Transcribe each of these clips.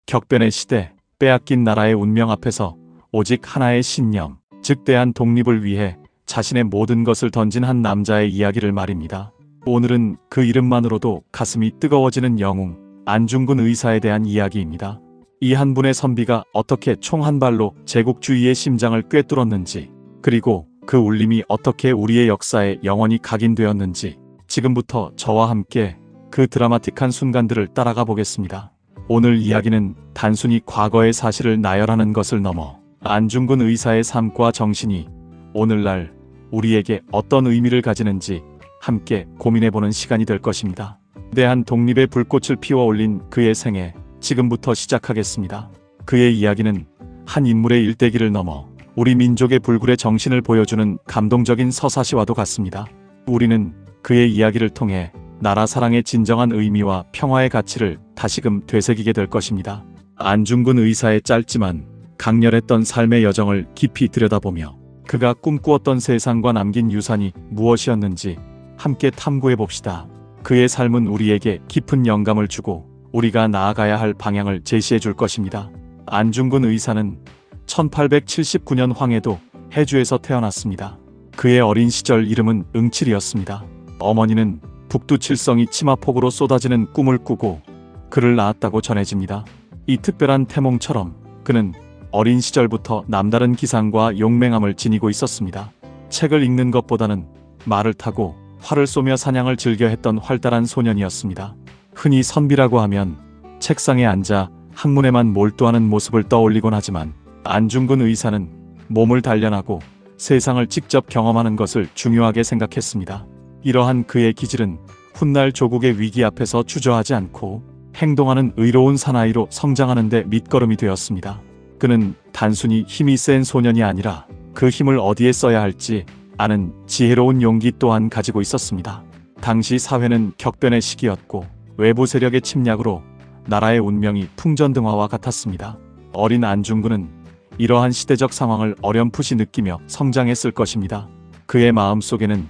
격변의 시대, 빼앗긴 나라의 운명 앞에서 오직 하나의 신념, 즉 대한 독립을 위해 자신의 모든 것을 던진 한 남자의 이야기를 말입니다. 오늘은 그 이름만으로도 가슴이 뜨거워지는 영웅, 안중근 의사에 대한 이야기입니다. 이 한 분의 선비가 어떻게 총 한 발로 제국주의의 심장을 꿰뚫었는지, 그리고 그 울림이 어떻게 우리의 역사에 영원히 각인되었는지, 지금부터 저와 함께 그 드라마틱한 순간들을 따라가 보겠습니다. 오늘 이야기는 단순히 과거의 사실을 나열하는 것을 넘어 안중근 의사의 삶과 정신이 오늘날 우리에게 어떤 의미를 가지는지 함께 고민해보는 시간이 될 것입니다. 대한 독립의 불꽃을 피워올린 그의 생애, 지금부터 시작하겠습니다. 그의 이야기는 한 인물의 일대기를 넘어 우리 민족의 불굴의 정신을 보여주는 감동적인 서사시와도 같습니다. 우리는 그의 이야기를 통해 나라 사랑의 진정한 의미와 평화의 가치를 다시금 되새기게 될 것입니다. 안중근 의사의 짧지만 강렬했던 삶의 여정을 깊이 들여다보며 그가 꿈꾸었던 세상과 남긴 유산이 무엇이었는지 함께 탐구해봅시다. 그의 삶은 우리에게 깊은 영감을 주고 우리가 나아가야 할 방향을 제시해 줄 것입니다. 안중근 의사는 1879년 황해도 해주에서 태어났습니다. 그의 어린 시절 이름은 응칠이었습니다. 어머니는 북두칠성이 치마폭우로 쏟아지는 꿈을 꾸고 그를 낳았다고 전해집니다. 이 특별한 태몽처럼 그는 어린 시절부터 남다른 기상과 용맹함을 지니고 있었습니다. 책을 읽는 것보다는 말을 타고 활을 쏘며 사냥을 즐겨 했던 활달한 소년이었습니다. 흔히 선비라고 하면 책상에 앉아 학문에만 몰두하는 모습을 떠올리곤 하지만 안중근 의사는 몸을 단련하고 세상을 직접 경험하는 것을 중요하게 생각했습니다. 이러한 그의 기질은 훗날 조국의 위기 앞에서 주저하지 않고 행동하는 의로운 사나이로 성장하는 데 밑거름이 되었습니다. 그는 단순히 힘이 센 소년이 아니라 그 힘을 어디에 써야 할지 아는 지혜로운 용기 또한 가지고 있었습니다. 당시 사회는 격변의 시기였고 외부 세력의 침략으로 나라의 운명이 풍전등화와 같았습니다. 어린 안중근은 이러한 시대적 상황을 어렴풋이 느끼며 성장했을 것입니다. 그의 마음속에는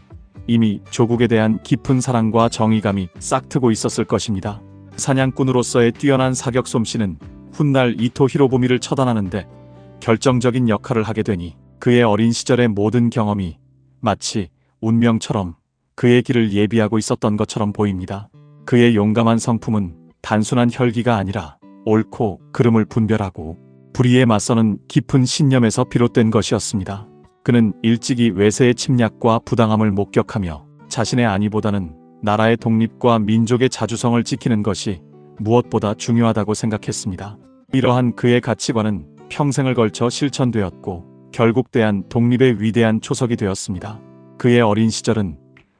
이미 조국에 대한 깊은 사랑과 정의감이 싹트고 있었을 것입니다. 사냥꾼으로서의 뛰어난 사격 솜씨는 훗날 이토 히로부미를 처단하는데 결정적인 역할을 하게 되니 그의 어린 시절의 모든 경험이 마치 운명처럼 그의 길을 예비하고 있었던 것처럼 보입니다. 그의 용감한 성품은 단순한 혈기가 아니라 옳고 그름을 분별하고 불의에 맞서는 깊은 신념에서 비롯된 것이었습니다. 그는 일찍이 외세의 침략과 부당함을 목격하며 자신의 안위보다는 나라의 독립과 민족의 자주성을 지키는 것이 무엇보다 중요하다고 생각했습니다. 이러한 그의 가치관은 평생을 걸쳐 실천되었고 결국 대한 독립의 위대한 초석이 되었습니다. 그의 어린 시절은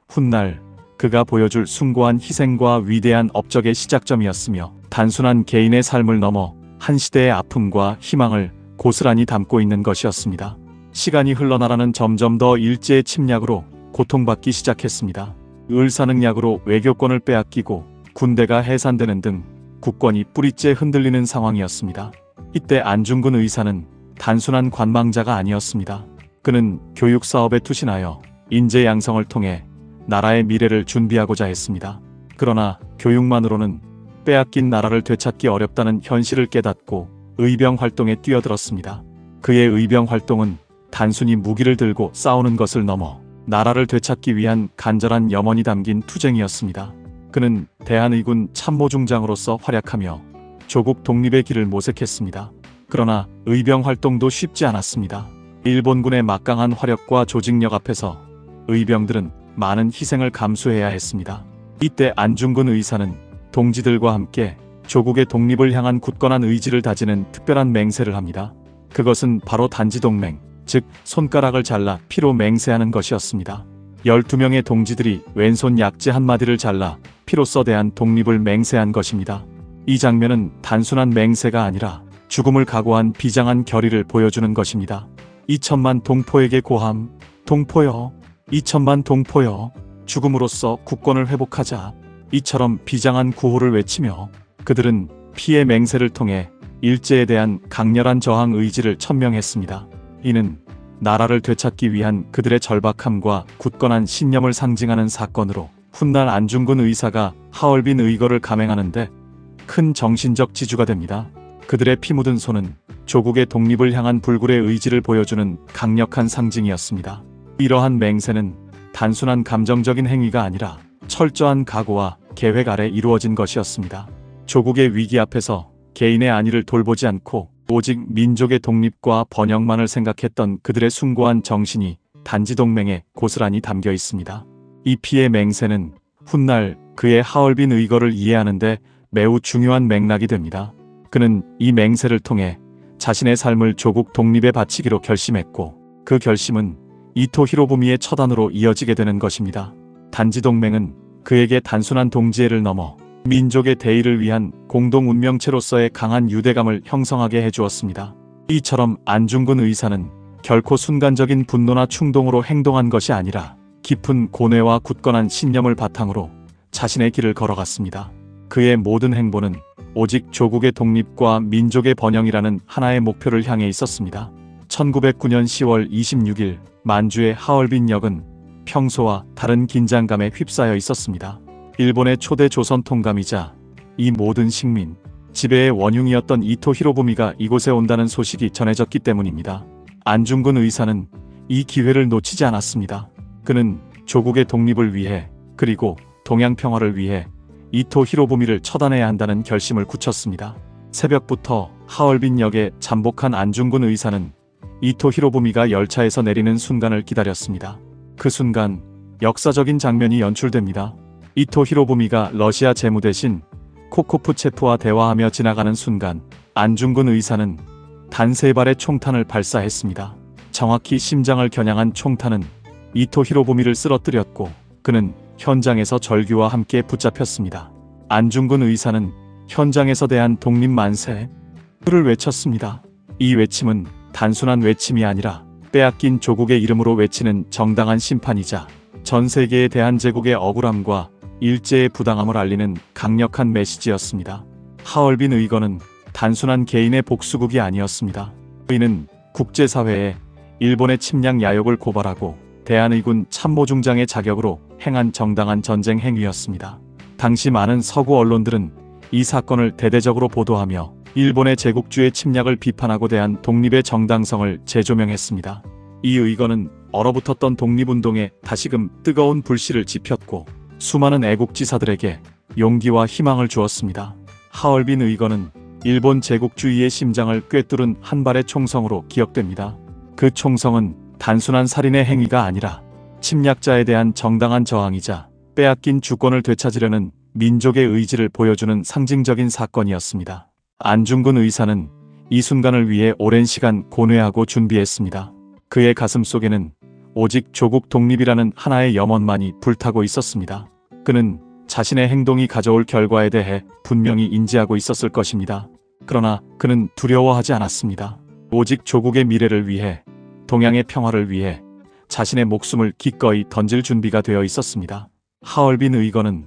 훗날 그가 보여줄 숭고한 희생과 위대한 업적의 시작점이었으며 단순한 개인의 삶을 넘어 한 시대의 아픔과 희망을 고스란히 담고 있는 것이었습니다. 시간이 흘러나라는 점점 더 일제의 침략으로 고통받기 시작했습니다. 을사능약으로 외교권을 빼앗기고 군대가 해산되는 등 국권이 뿌리째 흔들리는 상황이었습니다. 이때 안중근 의사는 단순한 관망자가 아니었습니다. 그는 교육사업에 투신하여 인재 양성을 통해 나라의 미래를 준비하고자 했습니다. 그러나 교육만으로는 빼앗긴 나라를 되찾기 어렵다는 현실을 깨닫고 의병 활동에 뛰어들었습니다. 그의 의병 활동은 단순히 무기를 들고 싸우는 것을 넘어 나라를 되찾기 위한 간절한 염원이 담긴 투쟁이었습니다. 그는 대한의군 참모중장으로서 활약하며 조국 독립의 길을 모색했습니다. 그러나 의병 활동도 쉽지 않았습니다. 일본군의 막강한 화력과 조직력 앞에서 의병들은 많은 희생을 감수해야 했습니다. 이때 안중근 의사는 동지들과 함께 조국의 독립을 향한 굳건한 의지를 다지는 특별한 맹세를 합니다. 그것은 바로 단지동맹, 즉 손가락을 잘라 피로 맹세하는 것이었습니다. 12명의 동지들이 왼손 약지 한마디를 잘라 피로써 대한 독립을 맹세한 것입니다. 이 장면은 단순한 맹세가 아니라 죽음을 각오한 비장한 결의를 보여주는 것입니다. 2천만 동포에게 고함, 동포여, 2천만 동포여, 죽음으로써 국권을 회복하자. 이처럼 비장한 구호를 외치며 그들은 피의 맹세를 통해 일제에 대한 강렬한 저항 의지를 천명했습니다. 이는 나라를 되찾기 위한 그들의 절박함과 굳건한 신념을 상징하는 사건으로 훗날 안중근 의사가 하얼빈 의거를 감행하는데 큰 정신적 지주가 됩니다. 그들의 피 묻은 손은 조국의 독립을 향한 불굴의 의지를 보여주는 강력한 상징이었습니다. 이러한 맹세는 단순한 감정적인 행위가 아니라 철저한 각오와 계획 아래 이루어진 것이었습니다. 조국의 위기 앞에서 개인의 안위를 돌보지 않고 오직 민족의 독립과 번영만을 생각했던 그들의 숭고한 정신이 단지동맹에 고스란히 담겨 있습니다. 이 피의 맹세는 훗날 그의 하얼빈 의거를 이해하는데 매우 중요한 맥락이 됩니다. 그는 이 맹세를 통해 자신의 삶을 조국 독립에 바치기로 결심했고, 그 결심은 이토 히로부미의 처단으로 이어지게 되는 것입니다. 단지동맹은 그에게 단순한 동지애를 넘어 민족의 대의를 위한 공동 운명체로서의 강한 유대감을 형성하게 해주었습니다. 이처럼 안중근 의사는 결코 순간적인 분노나 충동으로 행동한 것이 아니라 깊은 고뇌와 굳건한 신념을 바탕으로 자신의 길을 걸어갔습니다. 그의 모든 행보는 오직 조국의 독립과 민족의 번영이라는 하나의 목표를 향해 있었습니다. 1909년 10월 26일 만주의 하얼빈역은 평소와 다른 긴장감에 휩싸여 있었습니다. 일본의 초대 조선 통감이자 이 모든 식민, 지배의 원흉이었던 이토 히로부미가 이곳에 온다는 소식이 전해졌기 때문입니다. 안중근 의사는 이 기회를 놓치지 않았습니다. 그는 조국의 독립을 위해, 그리고 동양 평화를 위해 이토 히로부미를 처단해야 한다는 결심을 굳혔습니다. 새벽부터 하얼빈역에 잠복한 안중근 의사는 이토 히로부미가 열차에서 내리는 순간을 기다렸습니다. 그 순간 역사적인 장면이 연출됩니다. 이토 히로부미가 러시아 재무 대신 코코프체프와 대화하며 지나가는 순간 안중근 의사는 단 3발의 총탄을 발사했습니다. 정확히 심장을 겨냥한 총탄은 이토 히로부미를 쓰러뜨렸고, 그는 현장에서 절규와 함께 붙잡혔습니다. 안중근 의사는 현장에서 대한 독립 만세를 외쳤습니다. 이 외침은 단순한 외침이 아니라 빼앗긴 조국의 이름으로 외치는 정당한 심판이자 전 세계에 대한 제국의 억울함과 일제의 부당함을 알리는 강력한 메시지였습니다. 하얼빈 의거는 단순한 개인의 복수극이 아니었습니다. 그는 국제사회에 일본의 침략 야욕을 고발하고 대한의군 참모중장의 자격으로 행한 정당한 전쟁 행위였습니다. 당시 많은 서구 언론들은 이 사건을 대대적으로 보도하며 일본의 제국주의 침략을 비판하고 대한 독립의 정당성을 재조명했습니다. 이 의거는 얼어붙었던 독립운동에 다시금 뜨거운 불씨를 지폈고 수많은 애국지사들에게 용기와 희망을 주었습니다. 하얼빈 의거는 일본 제국주의의 심장을 꿰뚫은 한 발의 총성으로 기억됩니다. 그 총성은 단순한 살인의 행위가 아니라 침략자에 대한 정당한 저항이자 빼앗긴 주권을 되찾으려는 민족의 의지를 보여주는 상징적인 사건이었습니다. 안중근 의사는 이 순간을 위해 오랜 시간 고뇌하고 준비했습니다. 그의 가슴 속에는 오직 조국 독립이라는 하나의 염원만이 불타고 있었습니다. 그는 자신의 행동이 가져올 결과에 대해 분명히 인지하고 있었을 것입니다. 그러나 그는 두려워하지 않았습니다. 오직 조국의 미래를 위해, 동양의 평화를 위해 자신의 목숨을 기꺼이 던질 준비가 되어 있었습니다. 하얼빈 의거는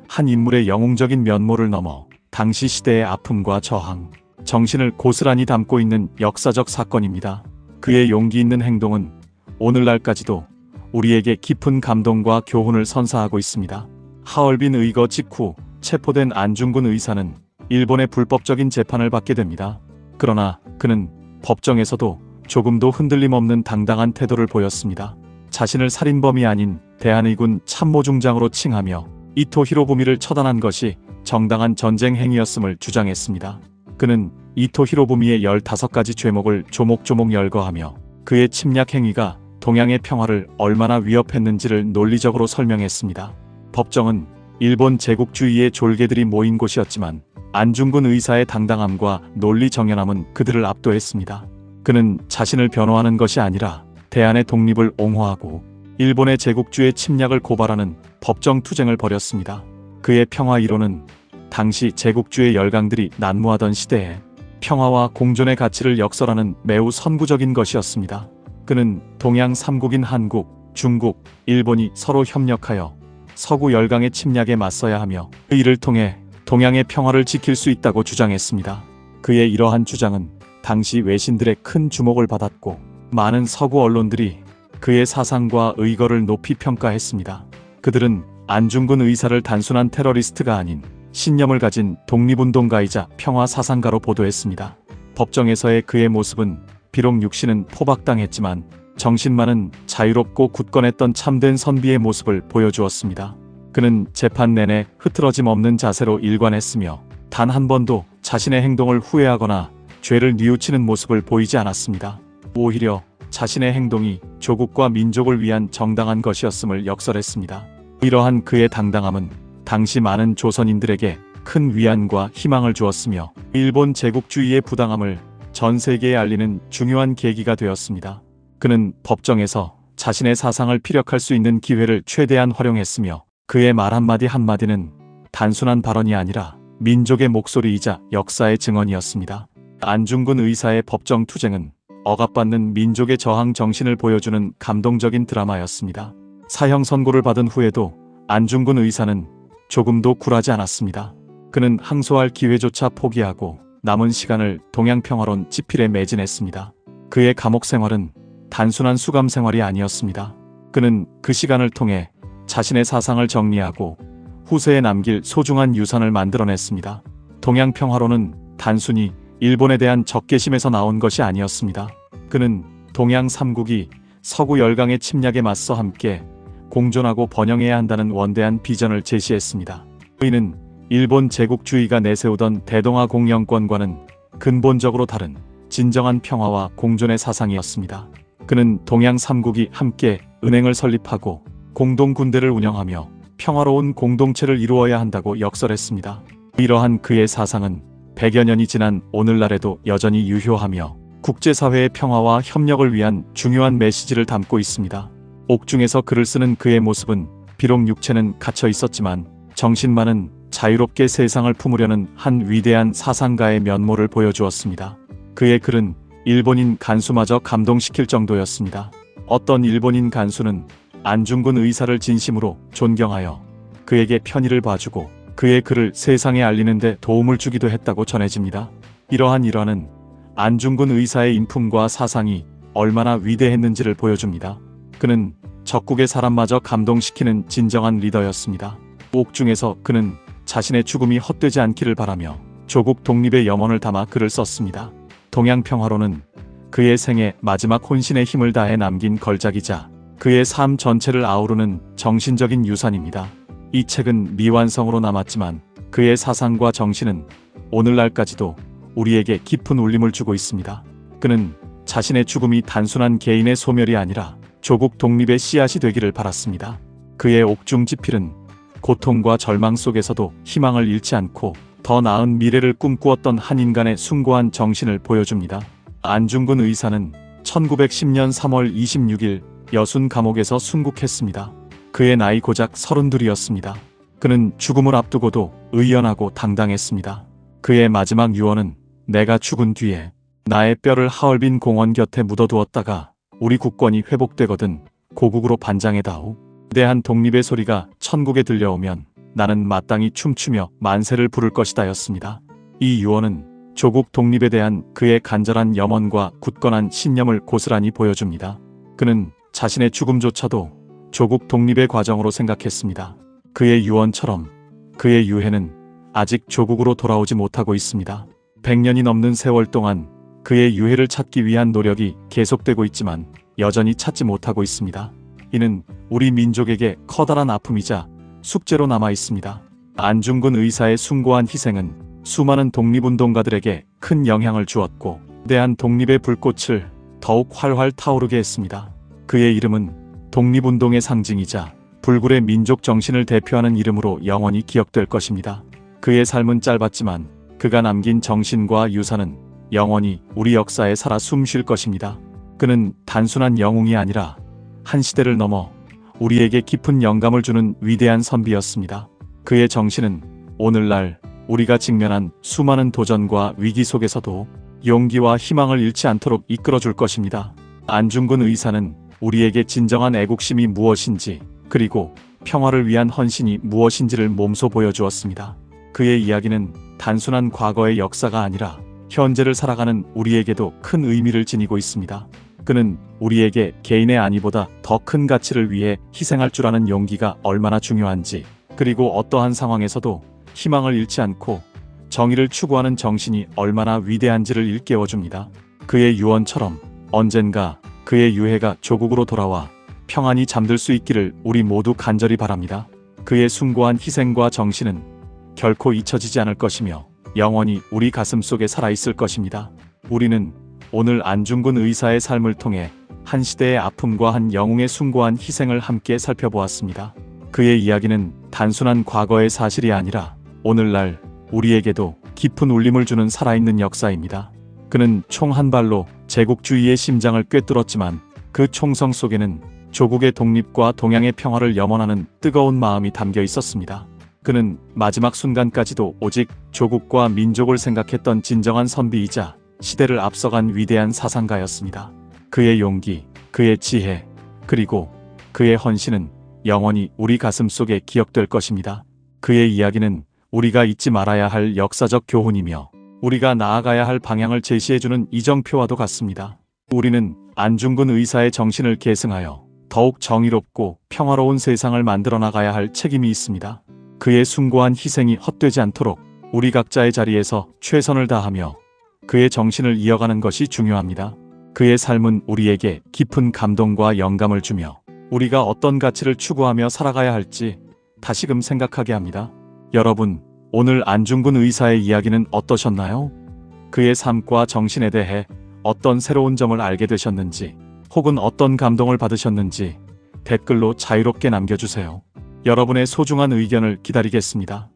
한 인물의 영웅적인 면모를 넘어 당시 시대의 아픔과 저항, 정신을 고스란히 담고 있는 역사적 사건입니다. 그의 용기 있는 행동은 오늘날까지도 우리에게 깊은 감동과 교훈을 선사하고 있습니다. 하얼빈 의거 직후 체포된 안중근 의사는 일본의 불법적인 재판을 받게 됩니다. 그러나 그는 법정에서도 조금도 흔들림 없는 당당한 태도를 보였습니다. 자신을 살인범이 아닌 대한의군 참모중장으로 칭하며 이토 히로부미를 처단한 것이 정당한 전쟁 행위였음을 주장했습니다. 그는 이토 히로부미의 15가지 죄목을 조목조목 열거하며 그의 침략 행위가 동양의 평화를 얼마나 위협했는지를 논리적으로 설명했습니다. 법정은 일본 제국주의의 졸개들이 모인 곳이었지만 안중근 의사의 당당함과 논리 정연함은 그들을 압도했습니다. 그는 자신을 변호하는 것이 아니라 대한의 독립을 옹호하고 일본의 제국주의 침략을 고발하는 법정 투쟁을 벌였습니다. 그의 평화 이론은 당시 제국주의 열강들이 난무하던 시대에 평화와 공존의 가치를 역설하는 매우 선구적인 것이었습니다. 그는 동양 3국인 한국, 중국, 일본이 서로 협력하여 서구 열강의 침략에 맞서야 하며 그 일을 통해 동양의 평화를 지킬 수 있다고 주장했습니다. 그의 이러한 주장은 당시 외신들의 큰 주목을 받았고 많은 서구 언론들이 그의 사상과 의거를 높이 평가했습니다. 그들은 안중근 의사를 단순한 테러리스트가 아닌 신념을 가진 독립운동가이자 평화사상가로 보도했습니다. 법정에서의 그의 모습은 비록 육신은 포박당했지만 정신만은 자유롭고 굳건했던 참된 선비의 모습을 보여주었습니다. 그는 재판 내내 흐트러짐 없는 자세로 일관했으며 단 한 번도 자신의 행동을 후회하거나 죄를 뉘우치는 모습을 보이지 않았습니다. 오히려 자신의 행동이 조국과 민족을 위한 정당한 것이었음을 역설했습니다. 이러한 그의 당당함은 당시 많은 조선인들에게 큰 위안과 희망을 주었으며 일본 제국주의의 부당함을 전 세계에 알리는 중요한 계기가 되었습니다. 그는 법정에서 자신의 사상을 피력할 수 있는 기회를 최대한 활용했으며 그의 말 한마디 한마디는 단순한 발언이 아니라 민족의 목소리이자 역사의 증언이었습니다. 안중근 의사의 법정 투쟁은 억압받는 민족의 저항 정신을 보여주는 감동적인 드라마였습니다. 사형 선고를 받은 후에도 안중근 의사는 조금도 굴하지 않았습니다. 그는 항소할 기회조차 포기하고 남은 시간을 동양평화론 집필에 매진했습니다. 그의 감옥 생활은 단순한 수감 생활이 아니었습니다. 그는 그 시간을 통해 자신의 사상을 정리하고 후세에 남길 소중한 유산을 만들어냈습니다. 동양평화론은 단순히 일본에 대한 적개심에서 나온 것이 아니었습니다. 그는 동양 삼국이 서구 열강의 침략에 맞서 함께 공존하고 번영해야 한다는 원대한 비전을 제시했습니다. 그는 일본 제국주의가 내세우던 대동아 공영권과는 근본적으로 다른 진정한 평화와 공존의 사상이었습니다. 그는 동양 삼국이 함께 은행을 설립하고 공동 군대를 운영하며 평화로운 공동체를 이루어야 한다고 역설했습니다. 이러한 그의 사상은 100여 년이 지난 오늘날에도 여전히 유효하며 국제사회의 평화와 협력을 위한 중요한 메시지를 담고 있습니다. 옥중에서 글을 쓰는 그의 모습은 비록 육체는 갇혀 있었지만 정신만은 자유롭게 세상을 품으려는 한 위대한 사상가의 면모를 보여주었습니다. 그의 글은 일본인 간수마저 감동시킬 정도였습니다. 어떤 일본인 간수는 안중근 의사를 진심으로 존경하여 그에게 편의를 봐주고 그의 글을 세상에 알리는 데 도움을 주기도 했다고 전해집니다. 이러한 일화는 안중근 의사의 인품과 사상이 얼마나 위대했는지를 보여줍니다. 그는 적국의 사람마저 감동시키는 진정한 리더였습니다. 옥중에서 그는 자신의 죽음이 헛되지 않기를 바라며 조국 독립의 염원을 담아 글을 썼습니다. 동양평화론은 그의 생애 마지막 혼신의 힘을 다해 남긴 걸작이자 그의 삶 전체를 아우르는 정신적인 유산입니다. 이 책은 미완성으로 남았지만 그의 사상과 정신은 오늘날까지도 우리에게 깊은 울림을 주고 있습니다. 그는 자신의 죽음이 단순한 개인의 소멸이 아니라 조국 독립의 씨앗이 되기를 바랐습니다. 그의 옥중 지필은 고통과 절망 속에서도 희망을 잃지 않고 더 나은 미래를 꿈꾸었던 한 인간의 숭고한 정신을 보여줍니다. 안중근 의사는 1910년 3월 26일 여순 감옥에서 순국했습니다. 그의 나이 고작 32이었습니다. 그는 죽음을 앞두고도 의연하고 당당했습니다. 그의 마지막 유언은 내가 죽은 뒤에 나의 뼈를 하얼빈 공원 곁에 묻어두었다가 우리 국권이 회복되거든 고국으로 반장해다오. 위대한 독립의 소리가 천국에 들려오면 나는 마땅히 춤추며 만세를 부를 것이다 였습니다. 이 유언은 조국 독립에 대한 그의 간절한 염원과 굳건한 신념을 고스란히 보여줍니다. 그는 자신의 죽음조차도 조국 독립의 과정으로 생각했습니다. 그의 유언처럼 그의 유해는 아직 조국으로 돌아오지 못하고 있습니다. 100년이 넘는 세월 동안 그의 유해를 찾기 위한 노력이 계속되고 있지만 여전히 찾지 못하고 있습니다. 이는 우리 민족에게 커다란 아픔이자 숙제로 남아 있습니다. 안중근 의사의 숭고한 희생은 수많은 독립운동가들에게 큰 영향을 주었고 대한 독립의 불꽃을 더욱 활활 타오르게 했습니다. 그의 이름은 독립운동의 상징이자 불굴의 민족 정신을 대표하는 이름으로 영원히 기억될 것입니다. 그의 삶은 짧았지만 그가 남긴 정신과 유산은 영원히 우리 역사에 살아 숨쉴 것입니다. 그는 단순한 영웅이 아니라 한 시대를 넘어 우리에게 깊은 영감을 주는 위대한 선비였습니다. 그의 정신은 오늘날 우리가 직면한 수많은 도전과 위기 속에서도 용기와 희망을 잃지 않도록 이끌어줄 것입니다. 안중근 의사는 우리에게 진정한 애국심이 무엇인지 그리고 평화를 위한 헌신이 무엇인지를 몸소 보여주었습니다. 그의 이야기는 단순한 과거의 역사가 아니라 현재를 살아가는 우리에게도 큰 의미를 지니고 있습니다. 그는 우리에게 개인의 안위보다 더 큰 가치를 위해 희생할 줄 아는 용기가 얼마나 중요한지 그리고 어떠한 상황에서도 희망을 잃지 않고 정의를 추구하는 정신이 얼마나 위대한지를 일깨워줍니다. 그의 유언처럼 언젠가 그의 유해가 조국으로 돌아와 평안히 잠들 수 있기를 우리 모두 간절히 바랍니다. 그의 숭고한 희생과 정신은 결코 잊혀지지 않을 것이며 영원히 우리 가슴 속에 살아있을 것입니다. 우리는 오늘 안중근 의사의 삶을 통해 한 시대의 아픔과 한 영웅의 숭고한 희생을 함께 살펴보았습니다. 그의 이야기는 단순한 과거의 사실이 아니라 오늘날 우리에게도 깊은 울림을 주는 살아있는 역사입니다. 그는 총 한 발로 제국주의의 심장을 꿰뚫었지만 그 총성 속에는 조국의 독립과 동양의 평화를 염원하는 뜨거운 마음이 담겨 있었습니다. 그는 마지막 순간까지도 오직 조국과 민족을 생각했던 진정한 선비이자 시대를 앞서간 위대한 사상가였습니다. 그의 용기, 그의 지혜, 그리고 그의 헌신은 영원히 우리 가슴 속에 기억될 것입니다. 그의 이야기는 우리가 잊지 말아야 할 역사적 교훈이며 우리가 나아가야 할 방향을 제시해주는 이정표와도 같습니다. 우리는 안중근 의사의 정신을 계승하여 더욱 정의롭고 평화로운 세상을 만들어 나가야 할 책임이 있습니다. 그의 숭고한 희생이 헛되지 않도록 우리 각자의 자리에서 최선을 다하며 그의 정신을 이어가는 것이 중요합니다. 그의 삶은 우리에게 깊은 감동과 영감을 주며 우리가 어떤 가치를 추구하며 살아가야 할지 다시금 생각하게 합니다. 여러분, 오늘 안중근 의사의 이야기는 어떠셨나요? 그의 삶과 정신에 대해 어떤 새로운 점을 알게 되셨는지 혹은 어떤 감동을 받으셨는지 댓글로 자유롭게 남겨주세요. 여러분의 소중한 의견을 기다리겠습니다.